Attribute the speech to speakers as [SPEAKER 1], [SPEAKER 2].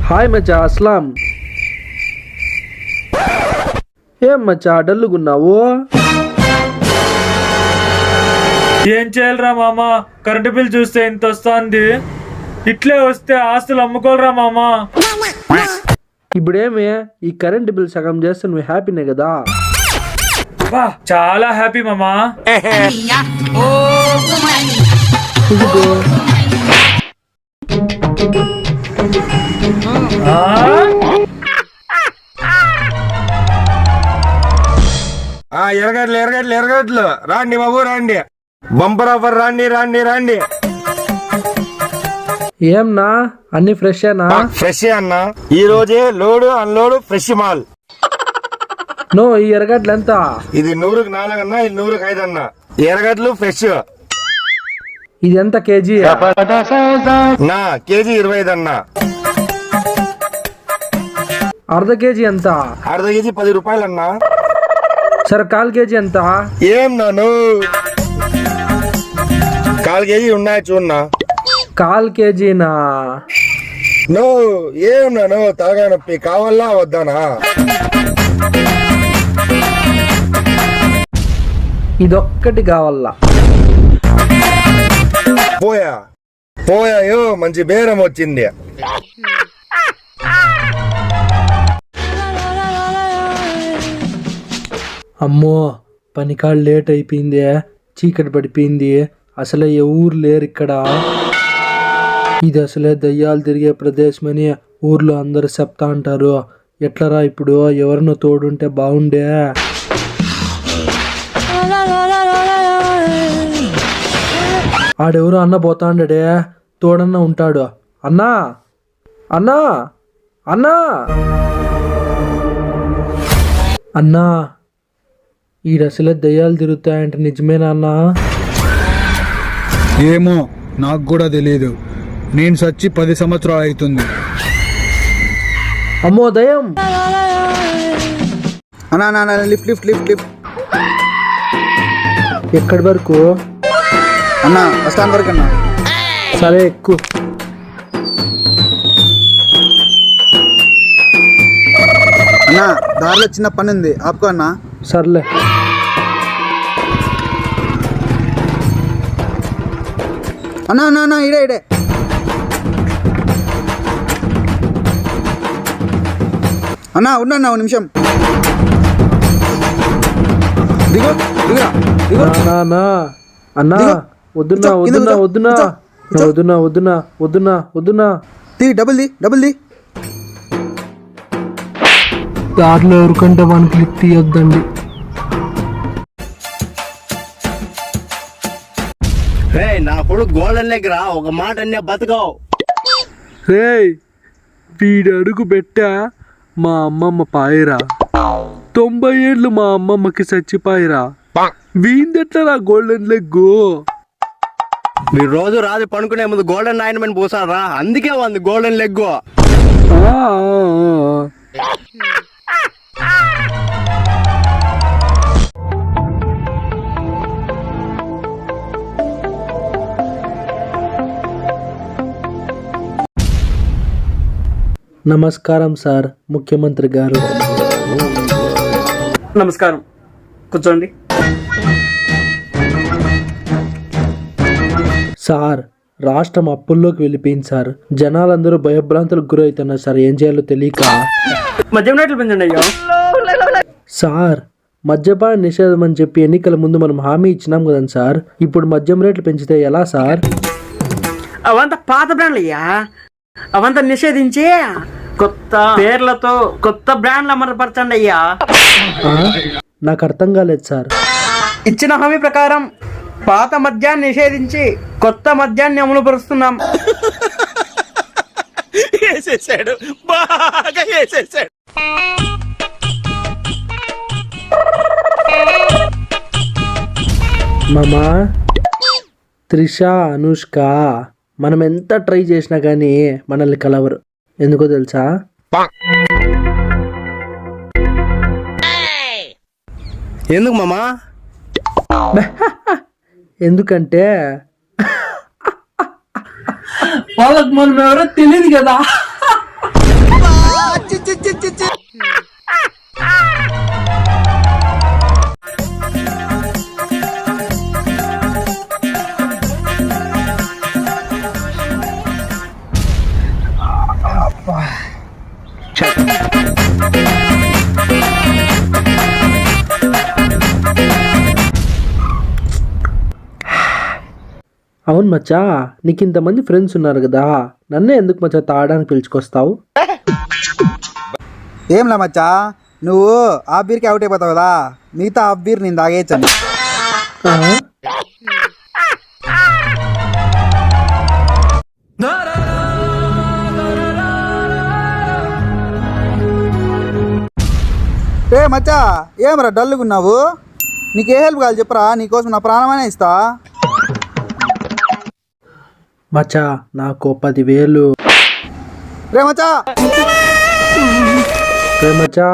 [SPEAKER 1] Hi మచ్చా, అస్లాం. ఏం మచ్చా డల్లుగున్నావు?
[SPEAKER 2] ఏం చేయాలరా మామ, కరెంటు బిల్ చూస్తే ఇంత వస్తుంది. ఇట్లే వస్తే ఆస్తులు అమ్ముకోలరా మామ.
[SPEAKER 1] ఇప్పుడేమి ఈ కరెంట్ బిల్ సగం చేస్తే నువ్వు హ్యాపీనే కదా?
[SPEAKER 2] చాలా హ్యాపీ మామా.
[SPEAKER 1] ఇదిగో
[SPEAKER 3] ఎరగట్లు రాండి బాబు, రాండి. బంపర్ ఆఫర్, రాండి.
[SPEAKER 1] ఏంనా అన్ని ఫ్రెష్ ఏనా?
[SPEAKER 3] ఫ్రెష్ అన్న, ఈ రోజే లోడ్ అన్లోడ్ ఫ్రెష్ మాల్.
[SPEAKER 1] నో, ఈ ఎరగడ్లు ఎంత?
[SPEAKER 3] ఇది 100కి 4 అన్న, ఇది 100కి 5 అన్న. ఎరగడ్లు ఫ్రెష్.
[SPEAKER 1] ఇది ఎంత కేజీ?
[SPEAKER 3] నా కేజీ 25 అన్న.
[SPEAKER 1] అర్ధ కేజీ ఎంత?
[SPEAKER 3] అర్ధ కేజీ 10 రూపాయలు అన్న.
[SPEAKER 1] సరే, 1/4 కేజీ ఎంత?
[SPEAKER 3] ఏం నాను 1/4 కేజీ ఉన్నాయి చూడన్నా.
[SPEAKER 1] 1/4 కేజీనా?
[SPEAKER 3] నో, ఏం నాను తలగా నొప్పి కావాలా వద్దానా?
[SPEAKER 1] ఇదొక్కటి కావాలా?
[SPEAKER 3] పోయాయో, మంచి బేరం వచ్చింది.
[SPEAKER 1] అమ్మో, పనికాళ్ళు లేట్ అయిపోయింది, చీకటి పడిపోయింది. అసలే ఎవరు లేరు ఇక్కడ. ఇది అసలే దయ్యాలు తిరిగే ప్రదేశమని ఊర్లో అందరు చెప్తా అంటారు. ఎట్లరా ఇప్పుడు? ఎవరినో తోడుంటే బాగుండే. ఆడెవరు అన్న పోతాండే, తోడన్న ఉంటాడు. అన్నా అన్నా అన్నా అన్నా, ఈడసలే దయ్యాలు తిరుగుతాయంటే నిజమేనా అన్నా?
[SPEAKER 4] ఏమో, నాకు కూడా తెలియదు. నేను సచ్చి 10 సంవత్సరాలు అవుతుంది.
[SPEAKER 1] అమ్మో దయ్యం!
[SPEAKER 4] అన్నా లిఫ్ట్.
[SPEAKER 1] ఎక్కడి వరకు
[SPEAKER 4] అన్నా? బస్ స్టాండ్ వరకు అన్నా.
[SPEAKER 1] సరే, ఎక్కు.
[SPEAKER 4] అన్నా, దారిలో చిన్న పని ఉంది, ఆపుకో అన్నా.
[SPEAKER 1] సర్లే.
[SPEAKER 4] అన్నా ఇడే. అన్నా ఉన్నా, 1 నిమిషం. దిగు.
[SPEAKER 1] అన్నా వద్దునా.
[SPEAKER 4] Double the.
[SPEAKER 1] దారిలో ఎవరికంటే 1 క్లిక్ తీయొద్దండి.
[SPEAKER 3] నా కొడుకు గోల్డెన్ లెగ్ రా, ఒక మాట అన్నీ బతకవు.
[SPEAKER 1] రేయ్, వీడు అడుగు పెట్టా మా అమ్మమ్మ పాయరా. 90 ఏళ్ళు మా అమ్మమ్మకి చచ్చిపాయరా. వీందెట్లా గోల్డెన్ లెగ్గు?
[SPEAKER 3] మీరు రోజు రాజు పనుకునే ముందు గోల్డెన్ ఆయింట్మెంట్ పూసారా, అందుకే ఉంది గోల్డెన్ లెగ్.
[SPEAKER 1] నమస్కారం సార్, ముఖ్యమంత్రి గారు.
[SPEAKER 2] నమస్కారం, కూర్చోండి.
[SPEAKER 1] సార్, రాష్ట్రం అప్పుల్లోకి వెళ్ళిపోయింది సార్. జనాలందరూ భయభ్రాంతులకు గురవుతున్నారు సార్. ఏం చేయాలో తెలియక.
[SPEAKER 2] మద్యం రేట్లు పెంచండి అయ్యో.
[SPEAKER 1] సార్, మద్యపాన నిషేధం అని చెప్పి ఎన్నికల ముందు మనం హామీ ఇచ్చినాం కదండి సార్. ఇప్పుడు మద్యం రేట్లు పెంచితే ఎలా సార్?
[SPEAKER 5] అవంతా పాత బ్రాండ్లు అయ్యా, అవంతా నిషేధించి కొత్త పేర్లతో కొత్త బ్రాండ్లు అమలుపరచండి అయ్యా.
[SPEAKER 1] నాకు అర్థం కాలేదు సార్.
[SPEAKER 5] ఇచ్చిన హామీ ప్రకారం పాత మద్యాన్ని నిషేధించి కొత్త మద్యాన్ని అమలు పరుస్తున్నాం.
[SPEAKER 1] మామా, త్రిష, అనుష్క మనం ఎంత ట్రై చేసినా కానీ మనల్ని కలవరు. ఎందుకో తెలుసా?
[SPEAKER 3] ఎందుకు మామా?
[SPEAKER 1] ఎందుకంటే
[SPEAKER 5] వాళ్ళకి మనం ఎవరో తెలియదు కదా.
[SPEAKER 1] అవును మచ్చా, నీకు ఇంతమంది ఫ్రెండ్స్ ఉన్నారు కదా, నన్నే ఎందుకు మచ్చా తాగడానికి పిలుచుకొస్తావు?
[SPEAKER 6] ఏంలా మచ్చా, నువ్వు ఆ బీర్కి అవుట్ అయిపోతావు కదా, మిగతా ఆ బీర్ నేను తాగేయచ్చని.
[SPEAKER 1] ఆ?
[SPEAKER 6] ఏ మచ్చా, ఏమరా డల్లుగా ఉన్నావు? నీకు ఏ హెల్ప్ కావాలి చెప్పరా, నీకోసం నా ప్రాణమైనా ఇస్తా.
[SPEAKER 1] మచ్చా నాకు 10,000.
[SPEAKER 6] రే మచ్చా.
[SPEAKER 1] మచ్చా